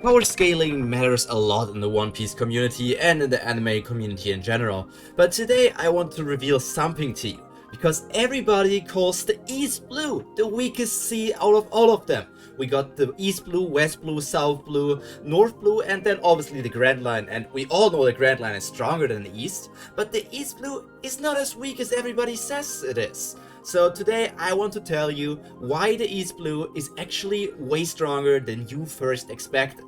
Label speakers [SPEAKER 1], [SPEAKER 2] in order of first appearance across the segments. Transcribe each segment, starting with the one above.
[SPEAKER 1] Power scaling matters a lot in the One Piece community and in the anime community in general, but today I want to reveal something to you, because everybody calls the East Blue the weakest sea out of all of them. We got the East Blue, West Blue, South Blue, North Blue, and then obviously the Grand Line, and we all know the Grand Line is stronger than the East, but the East Blue is not as weak as everybody says it is. So today I want to tell you why the East Blue is actually way stronger than you first expected.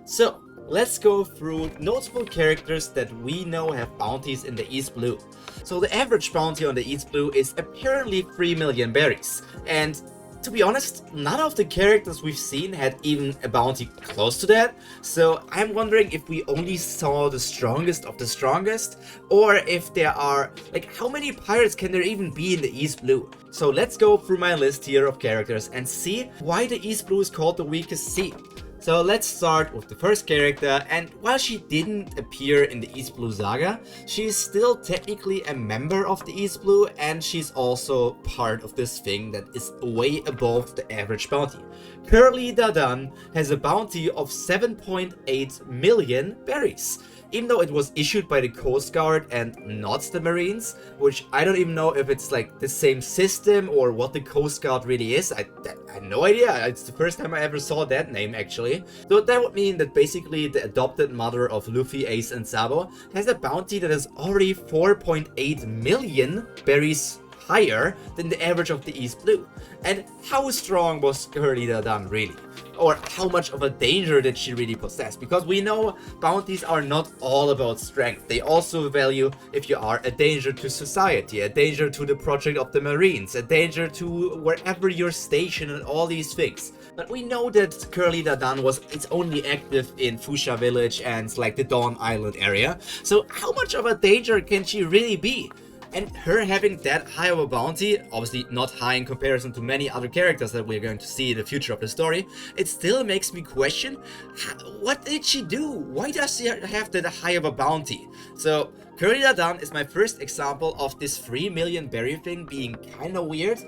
[SPEAKER 1] So let's go through notable characters that we know have bounties in the East Blue. So the average bounty on the East Blue is apparently 3 million berries, and to be honest, none of the characters we've seen had even a bounty close to that, so I'm wondering if we only saw the strongest of the strongest, or if there are, like, how many pirates can there even be in the East Blue? So let's go through my list here of characters and see why the East Blue is called the weakest sea. So let's start with the first character, and while she didn't appear in the East Blue saga, she is still technically a member of the East Blue, and she's also part of this thing that is way above the average bounty. Curly Dadan has a bounty of 7.8 million berries. Even though it was issued by the Coast Guard and not the Marines, which I don't even know if it's like the same system or what the Coast Guard really is. I have no idea. It's the first time I ever saw that name, actually. So that would mean that basically the adopted mother of Luffy, Ace, and Sabo has a bounty that is already 4.8 million berries higher than the average of the East Blue. And how strong was Curly Dadan really? Or how much of a danger did she really possess? Because we know bounties are not all about strength. They also value if you are a danger to society, a danger to the project of the Marines, a danger to wherever you're stationed, and all these things. But we know that Curly Dadan it's only active in Fuchsia Village and like the Dawn Island area. So how much of a danger can she really be? And her having that high of a bounty, obviously not high in comparison to many other characters that we're going to see in the future of the story, it still makes me question, what did she do? Why does she have that high of a bounty? So Curly Dadan is my first example of this 3 million berry thing being kinda weird.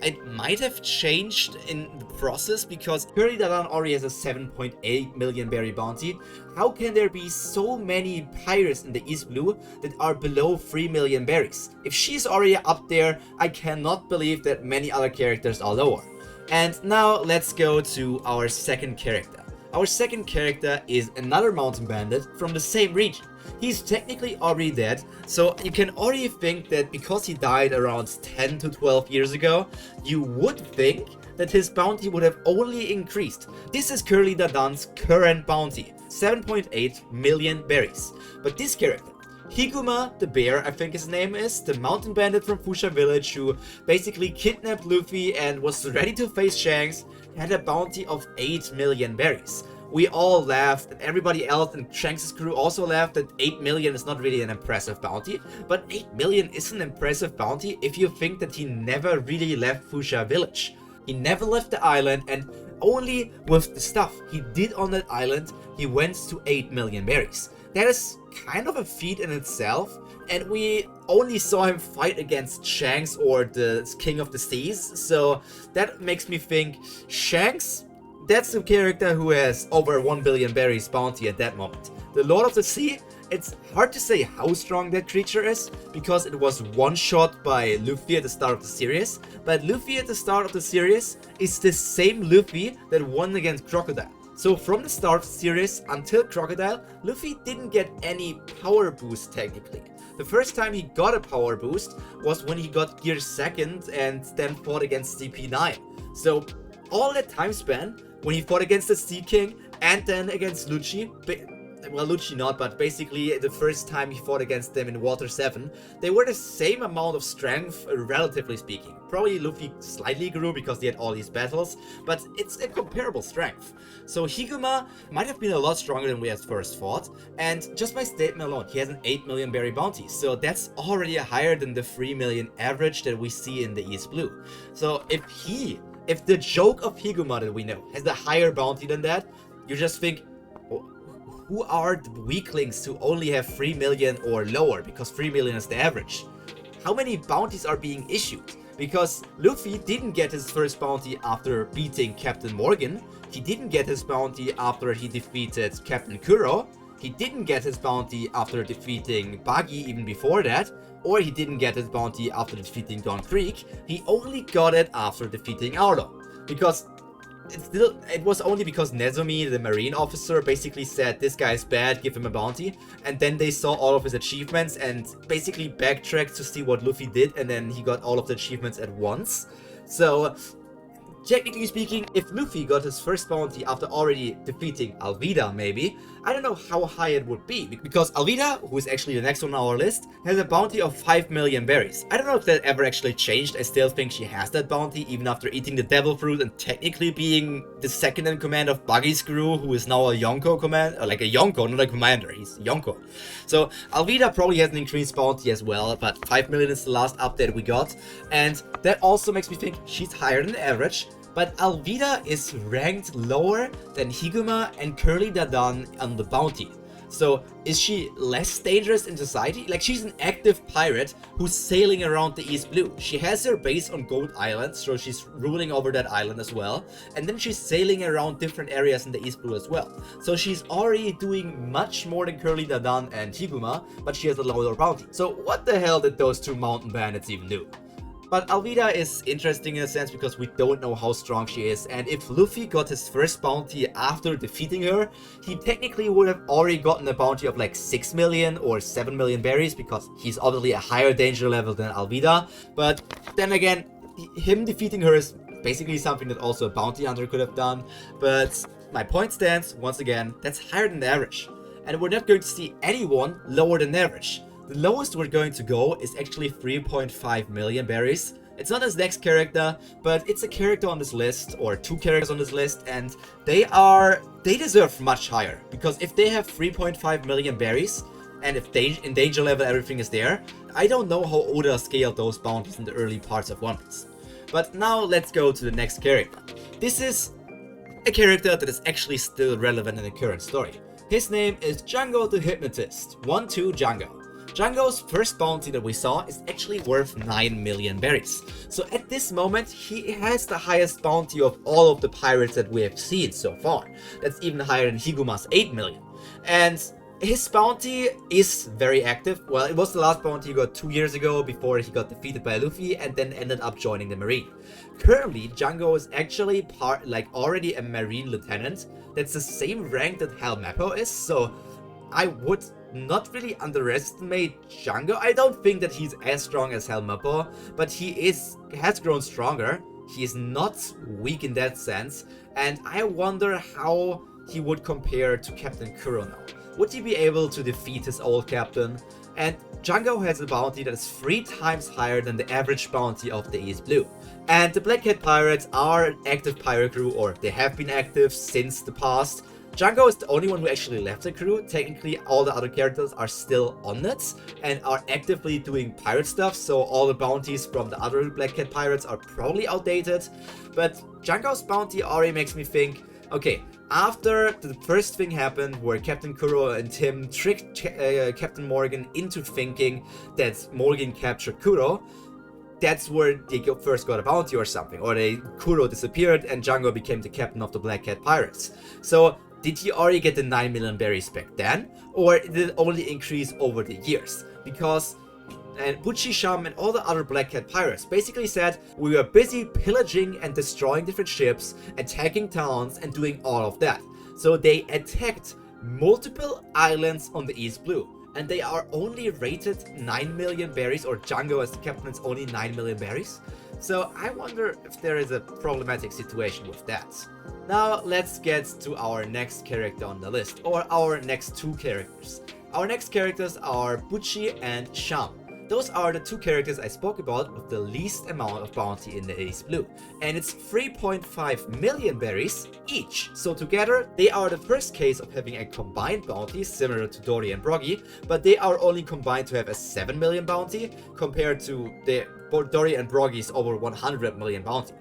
[SPEAKER 1] It might have changed in the process because Curly Dadan already has a 7.8 million berry bounty. How can there be so many pirates in the East Blue that are below 3 million berries? If she's already up there, I cannot believe that many other characters are lower. And now let's go to our second character. Our second character is another Mountain Bandit from the same region. He's technically already dead, so you can already think that because he died around 10 to 12 years ago, you would think that his bounty would have only increased. This is Curly Dadan's current bounty, 7.8 million berries. But this character, Higuma the Bear, I think his name is, the Mountain Bandit from Fuchsia Village who basically kidnapped Luffy and was ready to face Shanks, had a bounty of 8 million berries. We all laughed, and everybody else in Shanks' crew also laughed that 8 million is not really an impressive bounty, but 8 million is an impressive bounty if you think that he never really left Fuchsia Village. He never left the island, and only with the stuff he did on that island, he went to 8 million berries. That is kind of a feat in itself, and we only saw him fight against Shanks or the King of the Seas, so that makes me think Shanks, that's the character who has over 1 billion berries bounty at that moment. The Lord of the Sea, it's hard to say how strong that creature is, because it was one-shot by Luffy at the start of the series, but Luffy at the start of the series is the same Luffy that won against Crocodile. So from the start of the series until Crocodile, Luffy didn't get any power boost technically. The first time he got a power boost was when he got Gear 2nd and then fought against CP9. So all that time span, when he fought against the Sea King and then against Lucci, well, Lucci not, but basically the first time he fought against them in Water 7, they were the same amount of strength, relatively speaking. Probably Luffy slightly grew because he had all these battles, but it's a comparable strength. So Higuma might have been a lot stronger than we at first thought, and just by statement alone, he has an 8 million berry bounty, so that's already higher than the 3 million average that we see in the East Blue. So if the joke of Higuma that we know has a higher bounty than that, you just think, who are the weaklings who only have 3 million or lower, because 3 million is the average? How many bounties are being issued? Because Luffy didn't get his first bounty after beating Captain Morgan. He didn't get his bounty after he defeated Captain Kuro. He didn't get his bounty after defeating Buggy even before that. Or he didn't get his bounty after defeating Dawn Creek. He only got it after defeating Arlo. Because it was only because Nezumi, the marine officer, basically said this guy is bad, give him a bounty, and then they saw all of his achievements and basically backtracked to see what Luffy did, and then he got all of the achievements at once. So technically speaking, if Luffy got his first bounty after already defeating Alvida, maybe, I don't know how high it would be, because Alvida, who is actually the next on our list, has a bounty of 5 million berries. I don't know if that ever actually changed. I still think she has that bounty, even after eating the devil fruit and technically being the second in command of Buggy's crew, who is now a Yonko command, or like a Yonko, not a commander, he's Yonko. So Alvida probably has an increased bounty as well, but 5 million is the last update we got, and that also makes me think she's higher than average. But Alvida is ranked lower than Higuma and Curly Dadan on the bounty. So is she less dangerous in society? Like, she's an active pirate who's sailing around the East Blue. She has her base on Gold Island, so she's ruling over that island as well. And then she's sailing around different areas in the East Blue as well. So she's already doing much more than Curly Dadan and Higuma, but she has a lower bounty. So what the hell did those two mountain bandits even do? But Alvida is interesting in a sense because we don't know how strong she is, and if Luffy got his first bounty after defeating her, he technically would have already gotten a bounty of like 6 million or 7 million berries, because he's obviously a higher danger level than Alvida. But then again, him defeating her is basically something that also a bounty hunter could have done. But my point stands, once again, that's higher than average, and we're not going to see anyone lower than average. The lowest we're going to go is actually 3.5 million berries. It's not his next character, but it's a character on this list, or two characters on this list, and they deserve much higher. Because if they have 3.5 million berries, and if in danger level everything is there, I don't know how Oda scaled those bounties in the early parts of One Piece. But now let's go to the next character. This is a character that is actually still relevant in the current story. His name is Django the Hypnotist, 1-2 Django. Django's first bounty that we saw is actually worth 9 million berries. So at this moment, he has the highest bounty of all of the pirates that we have seen so far. That's even higher than Higuma's 8 million. And his bounty is very active. Well, it was the last bounty he got 2 years ago before he got defeated by Luffy and then ended up joining the Marine. Currently, Django is actually already a Marine lieutenant. That's the same rank that Helmeppo is, so I would not really underestimate Django. I don't think that he's as strong as Helmeppo, but he has grown stronger. He is not weak in that sense, and I wonder how he would compare to Captain Kuro now. Would he be able to defeat his old captain? And Django has a bounty that is 3 times higher than the average bounty of the East Blue. And the Black Cat Pirates are an active pirate crew, or they have been active since the past. Django is the only one who actually left the crew. Technically, all the other characters are still on it and are actively doing pirate stuff, so all the bounties from the other Black Cat Pirates are probably outdated. But Django's bounty already makes me think, okay, after the first thing happened where Captain Kuro and Tim tricked Captain Morgan into thinking that Morgan captured Kuro, that's where they first got a bounty or something, or Kuro disappeared and Django became the captain of the Black Cat Pirates. So did he already get the 9 million berries back then, or did it only increase over the years? Because Buchi, Sham, and all the other Black Cat Pirates basically said we were busy pillaging and destroying different ships, attacking towns, and doing all of that. So they attacked multiple islands on the East Blue, and they are only rated 9 million berries, or Django as the captain is only 9 million berries. So I wonder if there is a problematic situation with that. Now let's get to our next character on the list, or our next 2 characters. Our next characters are Buchi and Sham. Those are the 2 characters I spoke about with the least amount of bounty in the East Blue, and it's 3.5 million berries each. So together, they are the first case of having a combined bounty similar to Dory and Broggy, but they are only combined to have a 7 million bounty compared to Dory and Broggy's over 100 million bounty.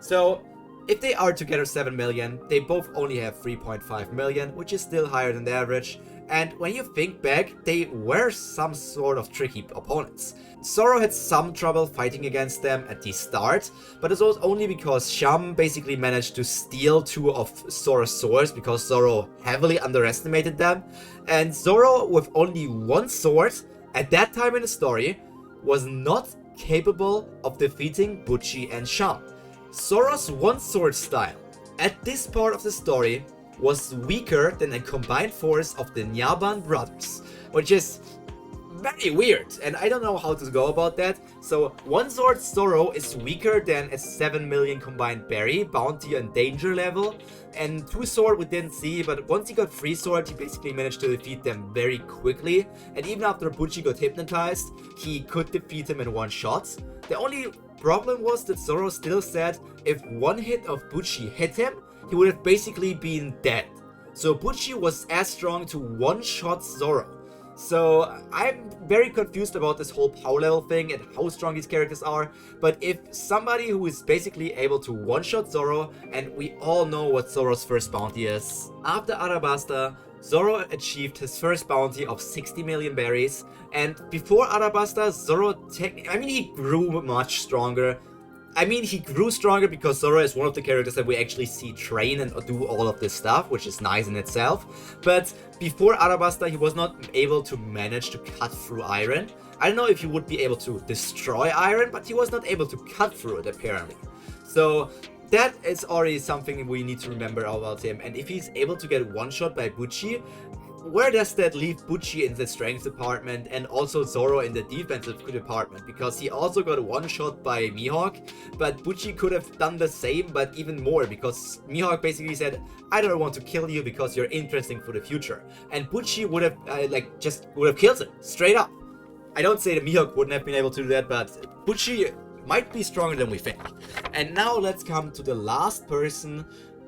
[SPEAKER 1] So If they are together 7 million, they both only have 3.5 million, which is still higher than the average. And when you think back, they were some sort of tricky opponents. Zoro had some trouble fighting against them at the start, but it was only because Sham basically managed to steal 2 of Zoro's swords because Zoro heavily underestimated them. And Zoro, with only 1 sword, at that time in the story, was not capable of defeating Buchi and Sham. Zoro's 1 sword style, at this part of the story, was weaker than a combined force of the Nyaban brothers, which is very weird, and I don't know how to go about that. So 1 sword Zoro is weaker than a 7 million combined berry, bounty and danger level, and 2 sword we didn't see, but once he got 3 sword he basically managed to defeat them very quickly, and even after Buchi got hypnotized, he could defeat him in 1 shot. The only problem was that Zoro still said if 1 hit of Buchi hit him, he would have basically been dead. So Buchi was as strong to 1-shot Zoro. So I'm very confused about this whole power level thing and how strong these characters are. But if somebody who is basically able to 1-shot Zoro, and we all know what Zoro's first bounty is. After Arabasta, Zoro achieved his first bounty of 60 million berries. And before Arabasta, Zoro he grew much stronger. He grew stronger because Zoro is one of the characters that we actually see train and do all of this stuff, which is nice in itself. But before Arabasta, he was not able to manage to cut through iron. I don't know if he would be able to destroy iron, but he was not able to cut through it, apparently. So that is already something we need to remember about him. And if he's able to get 1-shot by Buchi, where does that leave Buchi in the strength department and also Zoro in the defensive department? Because he also got 1-shot by Mihawk, but Buchi could have done the same, but even more, because Mihawk basically said, I don't want to kill you because you're interesting for the future. And Buchi would have, would have killed him, straight up. I don't say that Mihawk wouldn't have been able to do that, but Buchi might be stronger than we think. And now let's come to the last person.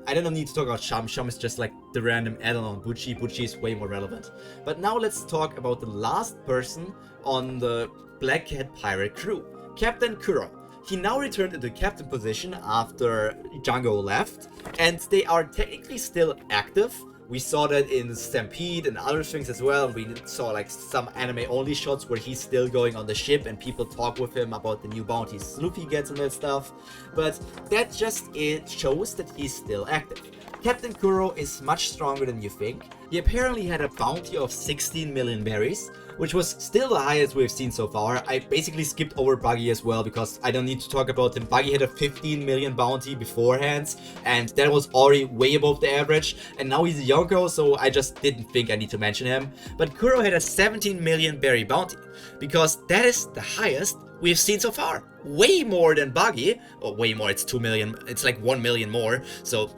[SPEAKER 1] I don't need to talk about Sham. Sham is just like the random add-on on Buchi. Buchi is way more relevant. But now let's talk about the last person on the Black Cat Pirate crew, Captain Kuro. He now returned into captain position after Django left, and they are technically still active. We saw that in Stampede and other things as well. We saw like some anime-only shots where he's still going on the ship and people talk with him about the new bounties Luffy gets and that stuff. But that just shows that he's still active. Captain Kuro is much stronger than you think. He apparently had a bounty of 16 million berries, which was still the highest we've seen so far. I basically skipped over Buggy as well because I don't need to talk about him. Buggy had a 15 million bounty beforehand, and that was already way above the average. And now he's a Yonko, so I just didn't think I need to mention him. But Kuro had a 17 million berry bounty, because that is the highest we've seen so far. Way more than Buggy. Or way more, it's 2 million. It's like 1 million more, so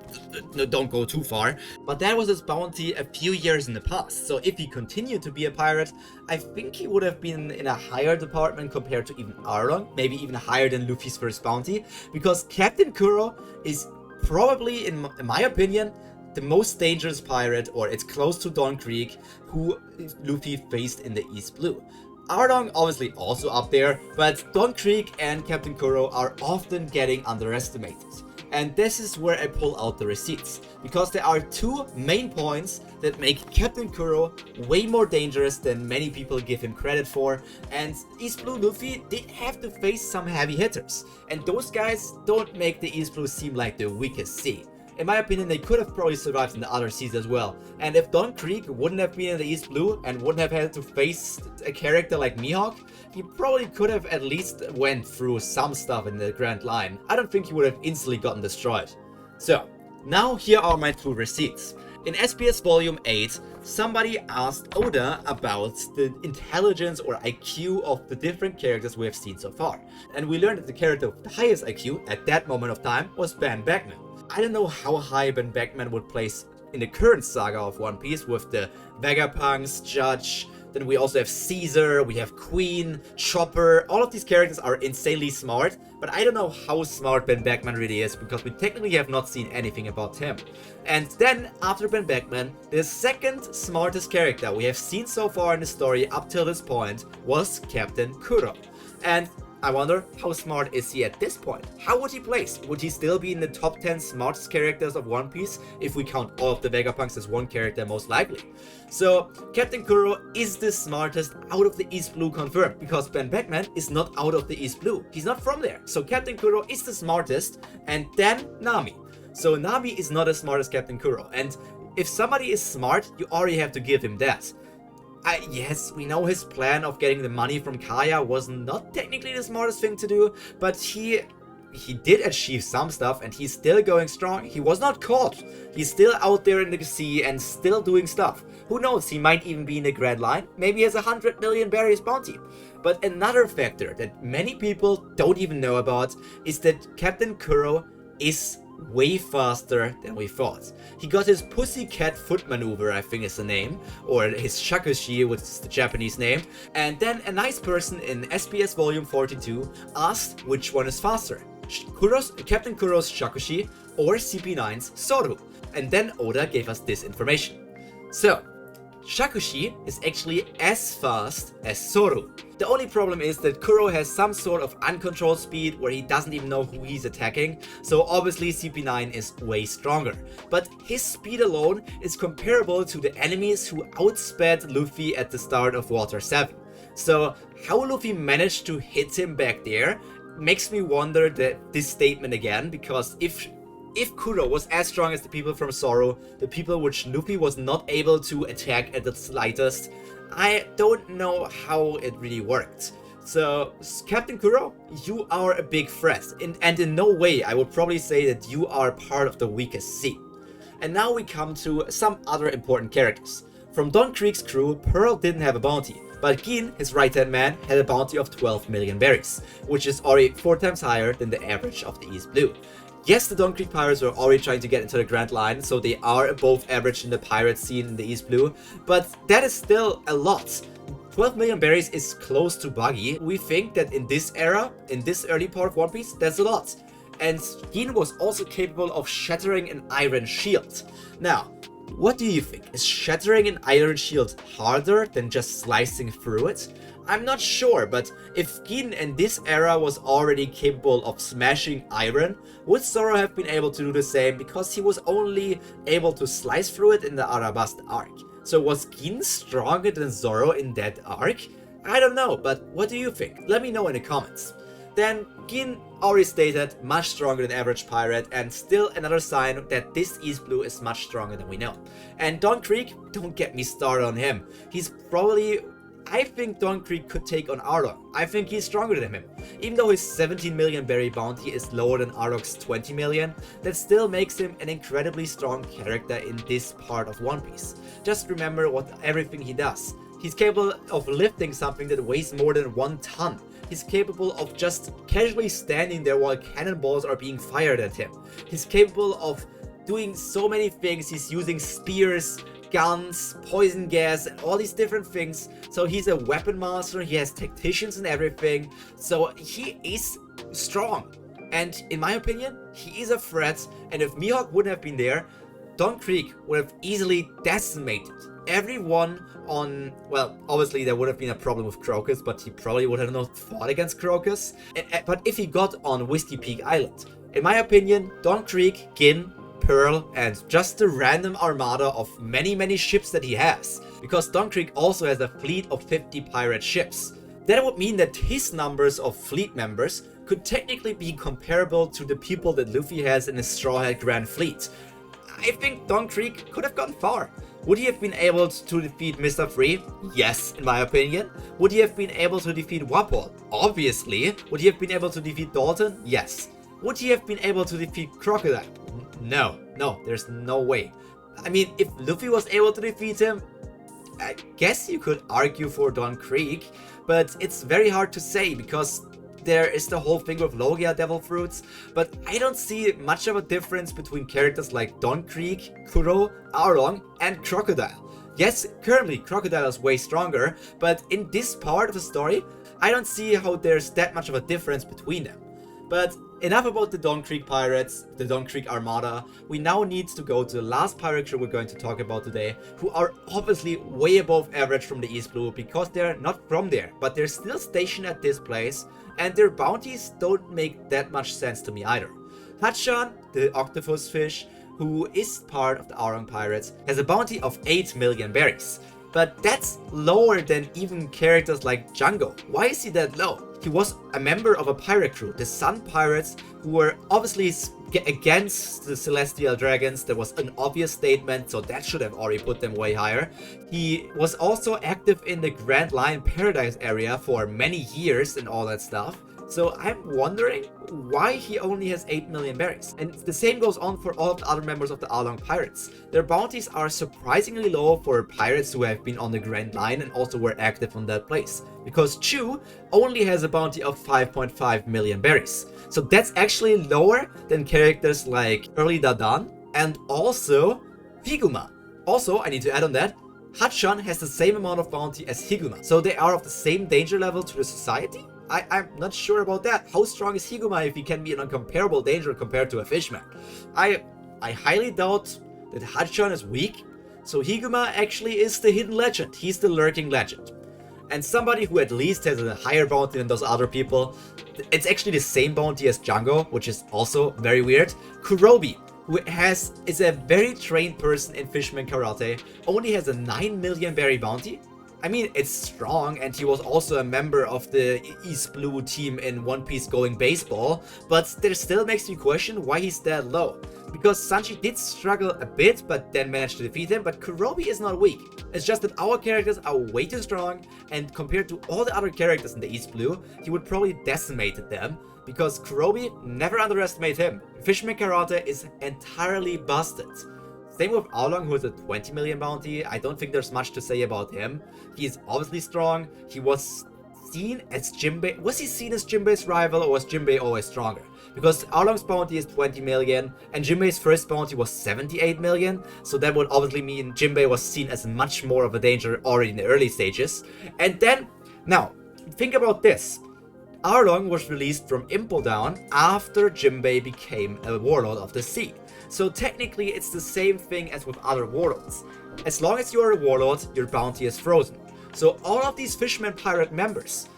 [SPEAKER 1] don't go too far. But that was his bounty a few years in the past. So if he continued to be a pirate, I think he would have been in a higher department compared to even Arlong. Maybe even higher than Luffy's first bounty. Because Captain Kuro is probably, in my opinion, the most dangerous pirate, or it's close to Dawn Creek, who Luffy faced in the East Blue. Arlong obviously also up there, but Dawn Creek and Captain Kuro are often getting underestimated. And this is where I pull out the receipts, because there are 2 main points that make Captain Kuro way more dangerous than many people give him credit for. And East Blue Luffy did have to face some heavy hitters, and those guys don't make the East Blue seem like the weakest sea. In my opinion, they could have probably survived in the other seas as well. And if Dawn Creek wouldn't have been in the East Blue and wouldn't have had to face a character like Mihawk, he probably could have at least went through some stuff in the Grand Line. I don't think he would have instantly gotten destroyed. So, now here are my 2 receipts. In SBS Volume 8, somebody asked Oda about the intelligence or IQ of the different characters we have seen so far. And we learned that the character with the highest IQ at that moment of time was Ben Beckman. I don't know how high Ben Beckman would place in the current saga of One Piece with the Vegapunks, Judge, then we also have Caesar, we have Queen, Chopper. All of these characters are insanely smart, but I don't know how smart Ben Beckman really is, because we technically have not seen anything about him. And then, after Ben Beckman, the second smartest character we have seen so far in the story up till this point was Captain Kuro. And I wonder, how smart is he at this point? How would he place? Would he still be in the top 10 smartest characters of One Piece if we count all of the Vegapunks as one character? Most likely. So Captain Kuro is the smartest out of the East Blue, confirmed, because Ben Beckman is not out of the East Blue. He's not from there. So Captain Kuro is the smartest, and then Nami. So Nami is not as smart as Captain Kuro, and if somebody is smart, you already have to give him that. Yes, we know his plan of getting the money from Kaya was not technically the smartest thing to do, but he did achieve some stuff, and he's still going strong. He was not caught. He's still out there in the sea and still doing stuff. Who knows, he might even be in the Grand Line. Maybe he has 100 million berries bounty. But another factor that many people don't even know about is that Captain Kuro is way faster than we thought. He got his pussycat foot maneuver, I think is the name, or his shakushi, which is the Japanese name, and then a nice person in SBS volume 42 asked which one is faster, Captain Kuro's shakushi or CP9's Soru, and then Oda gave us this information. So, shakushi is actually as fast as Soru. The only problem is that Kuro has some sort of uncontrolled speed where he doesn't even know who he's attacking, so obviously CP9 is way stronger. But his speed alone is comparable to the enemies who outsped Luffy at the start of Water 7. So how Luffy managed to hit him back there makes me wonder this statement again, because if Kuro was as strong as the people from Zoro, the people which Luffy was not able to attack at the slightest, I don't know how it really worked. So, Captain Kuro, you are a big threat, and in no way I would probably say that you are part of the weakest sea. And now we come to some other important characters. From Don Krieg's crew, Pearl didn't have a bounty, but Gin, his right-hand man, had a bounty of 12 million berries, which is already 4 times higher than the average of the East Blue. Yes, the Don Krieg pirates were already trying to get into the Grand Line, so they are above average in the pirate scene in the East Blue, but that is still a lot. 12 million berries is close to buggy. We think that in this era, in this early part of One Piece, that's a lot. And Gin was also capable of shattering an iron shield. Now, what do you think? Is shattering an iron shield harder than just slicing through it? I'm not sure, but if Gin in this era was already capable of smashing iron, would Zoro have been able to do the same, because he was only able to slice through it in the Arabasta arc? So was Gin stronger than Zoro in that arc? I don't know, but what do you think? Let me know in the comments. Then Gin already stated, much stronger than average pirate, and still another sign that this East Blue is much stronger than we know. And Don Krieg, don't get me started on him. He's probably... I think Don Krieg could take on Arlong. I think he's stronger than him. Even though his 17 million berry bounty is lower than Arlong's 20 million, that still makes him an incredibly strong character in this part of One Piece. Just remember everything he does. He's capable of lifting something that weighs more than 1 ton. He's capable of just casually standing there while cannonballs are being fired at him. He's capable of doing so many things. He's using spears, guns, poison gas, and all these different things. So he's a weapon master, he has tacticians and everything. So he is strong. And in my opinion, he is a threat. And if Mihawk wouldn't have been there, Don Krieg would have easily decimated everyone on... Well, obviously there would have been a problem with Crocus, but he probably would have not fought against Crocus. But if he got on Whiskey Peak Island, in my opinion, Don Krieg, Gin, Pearl, and just the random armada of many ships that he has, because Don Krieg also has a fleet of 50 pirate ships. That would mean that his numbers of fleet members could technically be comparable to the people that Luffy has in his Straw Hat Grand Fleet. I think Don Krieg could have gone far. Would he have been able to defeat Mr. Free? Yes, in my opinion. Would he have been able to defeat Wapol? Obviously. Would he have been able to defeat Dalton? Yes. Would he have been able to defeat Crocodile? No, there's no way. I mean, if Luffy was able to defeat him, I guess you could argue for Don Krieg, but it's very hard to say because there is the whole thing with Logia Devil Fruits, but I don't see much of a difference between characters like Don Krieg, Kuro, Arlong, and Crocodile. Yes, currently Crocodile is way stronger, but in this part of the story, I don't see how there's that much of a difference between them. But enough about the Dawn Creek Pirates, the Dawn Creek Armada. We now need to go to the last pirate crew we're going to talk about today, who are obviously way above average from the East Blue because they're not from there, but they're still stationed at this place, and their bounties don't make that much sense to me either. Hachan, the octopus fish, who is part of the Arlong Pirates, has a bounty of 8 million berries. But that's lower than even characters like Django. Why is he that low? He was a member of a pirate crew, the Sun Pirates, who were obviously against the Celestial Dragons. There was an obvious statement, so that should have already put them way higher. He was also active in the Grand Line Paradise area for many years and all that stuff. So I'm wondering why he only has 8 million berries. And the same goes on for all of the other members of the Arlong Pirates. Their bounties are surprisingly low for pirates who have been on the Grand Line and also were active on that place. Because Chu only has a bounty of 5.5 million berries. So that's actually lower than characters like Early Dadan and also Higuma. Also, I need to add on that, Hachan has the same amount of bounty as Higuma. So they are of the same danger level to the society? I'm not sure about that. How strong is Higuma if he can be an uncomparable danger compared to a fishman? I highly doubt that Hachan is weak, so Higuma actually is the hidden legend. He's the lurking legend. And somebody who at least has a higher bounty than those other people, it's actually the same bounty as Django, which is also very weird. Kurobi, who is a very trained person in Fishman Karate, only has a 9 million berry bounty. I mean, it's strong, and he was also a member of the East Blue team in One Piece Going Baseball, but there still makes me question why he's that low. Because Sanji did struggle a bit, but then managed to defeat him, but Kurobi is not weak. It's just that our characters are way too strong, and compared to all the other characters in the East Blue, he would probably decimate them, because Kurobi, never underestimate him. Fishman Karate is entirely busted. Same with Arlong, who has a 20 million bounty. I don't think there's much to say about him. He is obviously strong. He was seen as Jinbei. Was he seen as Jinbei's rival, or was Jinbei always stronger? Because Arlong's bounty is 20 million, and Jinbei's first bounty was 78 million. So that would obviously mean Jinbei was seen as much more of a danger already in the early stages. And then, now, think about this. Arlong was released from Impel Down after Jinbei became a warlord of the sea. So technically it's the same thing as with other warlords. As long as you are a warlord, your bounty is frozen. So all of these Fishman Pirate members,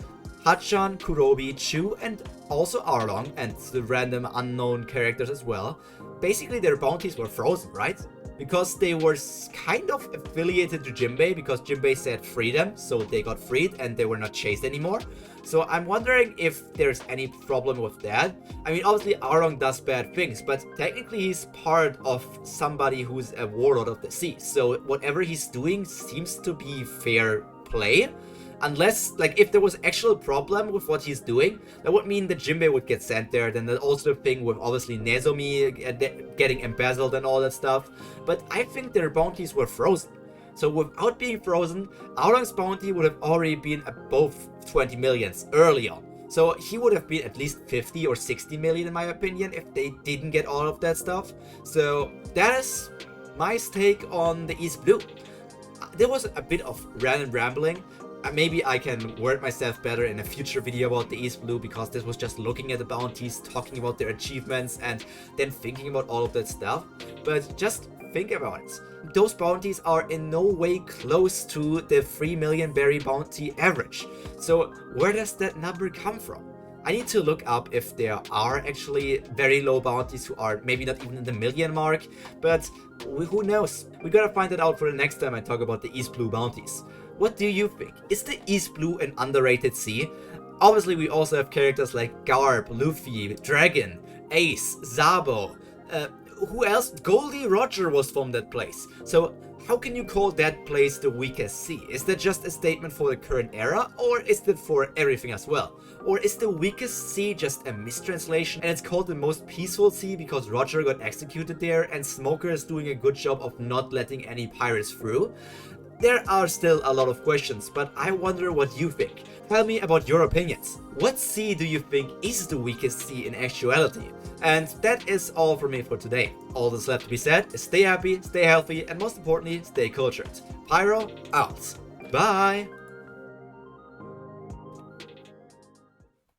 [SPEAKER 1] Hachan, Kurobi, Chu, and also Arlong, and the random unknown characters as well, basically their bounties were frozen, right? Because they were kind of affiliated to Jinbei, because Jinbei said freedom, so they got freed and they were not chased anymore. So I'm wondering if there's any problem with that. I mean, obviously Arlong does bad things, but technically he's part of somebody who's a warlord of the sea. So whatever he's doing seems to be fair play. Unless, like, if there was actual problem with what he's doing, that would mean that Jinbei would get sent there. Then there's also the thing with obviously Nezumi getting embezzled and all that stuff. But I think their bounties were frozen. So without being frozen, Arlong's bounty would have already been above 20 millions early on. So he would have been at least 50 or 60 million in my opinion if they didn't get all of that stuff. So that is my take on the East Blue. There was a bit of random rambling. Maybe I can word myself better in a future video about the East Blue, because this was just looking at the bounties, talking about their achievements, and then thinking about all of that stuff. But just think about it. Those bounties are in no way close to the 3 million berry bounty average. So where does that number come from? I need to look up if there are actually very low bounties who are maybe not even in the million mark, but who knows? We gotta find that out for the next time I talk about the East Blue bounties. What do you think? Is the East Blue an underrated sea? Obviously we also have characters like Garp, Luffy, Dragon, Ace, Zabo, who else? Goldie Roger was from that place. So how can you call that place the weakest sea? Is that just a statement for the current era, or is that for everything as well? Or is the weakest sea just a mistranslation and it's called the most peaceful sea because Roger got executed there and Smoker is doing a good job of not letting any pirates through? There are still a lot of questions, but I wonder what you think. Tell me about your opinions. What sea do you think is the weakest sea in actuality? And that is all from me for today. All that's left to be said is stay happy, stay healthy, and most importantly, stay cultured. Pyro out. Bye!